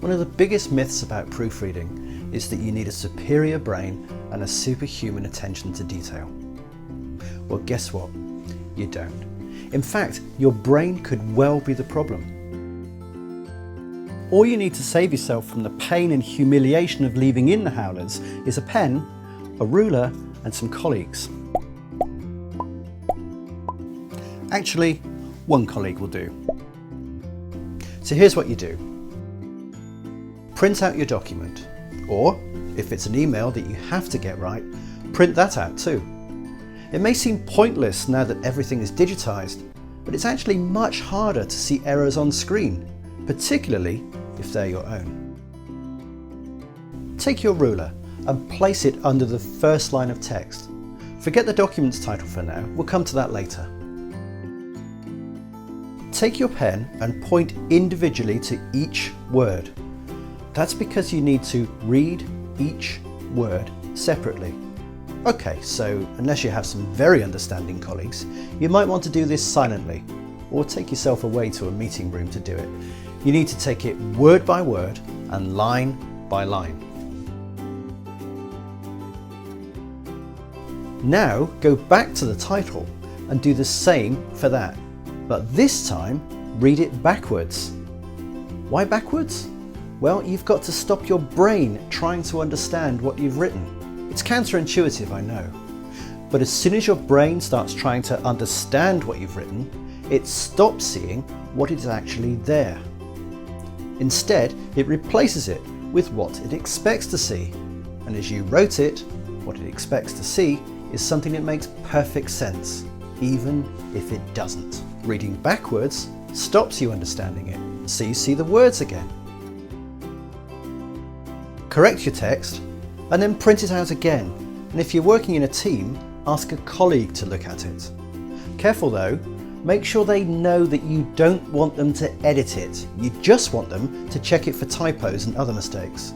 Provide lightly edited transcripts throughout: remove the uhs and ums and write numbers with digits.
One of the biggest myths about proofreading is that you need a superior brain and a superhuman attention to detail. Well, guess what? You don't. In fact, your brain could well be the problem. All you need to save yourself from the pain and humiliation of leaving in the howlers is a pen, a ruler, and some colleagues. Actually, one colleague will do. So here's what you do. Print out your document, or if it's an email that you have to get right, print that out too. It may seem pointless now that everything is digitized, but it's actually much harder to see errors on screen, particularly if they're your own. Take your ruler and place it under the first line of text. Forget the document's title for now, we'll come to that later. Take your pen and point individually to each word. That's because you need to read each word separately. Okay, so unless you have some very understanding colleagues, you might want to do this silently, or take yourself away to a meeting room to do it. You need to take it word by word and line by line. Now go back to the title and do the same for that, but this time read it backwards. Why backwards? Well, you've got to stop your brain trying to understand what you've written. It's counterintuitive, I know, but as soon as your brain starts trying to understand what you've written, it stops seeing what is actually there. Instead, it replaces it with what it expects to see. And as you wrote it, what it expects to see is something that makes perfect sense, even if it doesn't. Reading backwards stops you understanding it, so you see the words again. Correct your text, and then print it out again. And if you're working in a team, ask a colleague to look at it. Careful though, make sure they know that you don't want them to edit it. You just want them to check it for typos and other mistakes.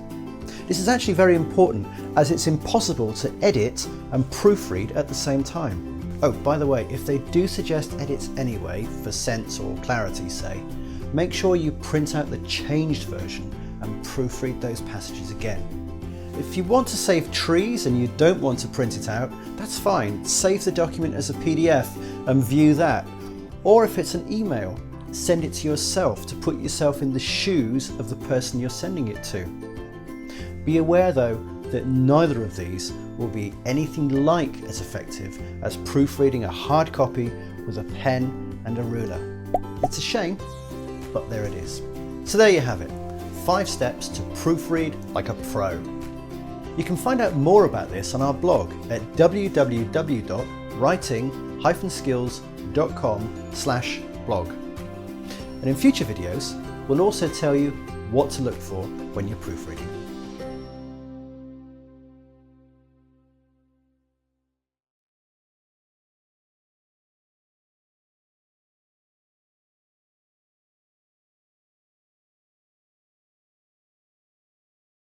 This is actually very important, as it's impossible to edit and proofread at the same time. Oh, by the way, if they do suggest edits anyway, for sense or clarity say, make sure you print out the changed version and proofread those passages again. If you want to save trees and you don't want to print it out, that's fine. Save the document as a PDF and view that. Or if it's an email, send it to yourself to put yourself in the shoes of the person you're sending it to. Be aware though that neither of these will be anything like as effective as proofreading a hard copy with a pen and a ruler. It's a shame, but there it is. So there you have it, 5 steps to proofread like a pro. You can find out more about this on our blog at www.writing-skills.com/blog. And in future videos, we'll also tell you what to look for when you're proofreading.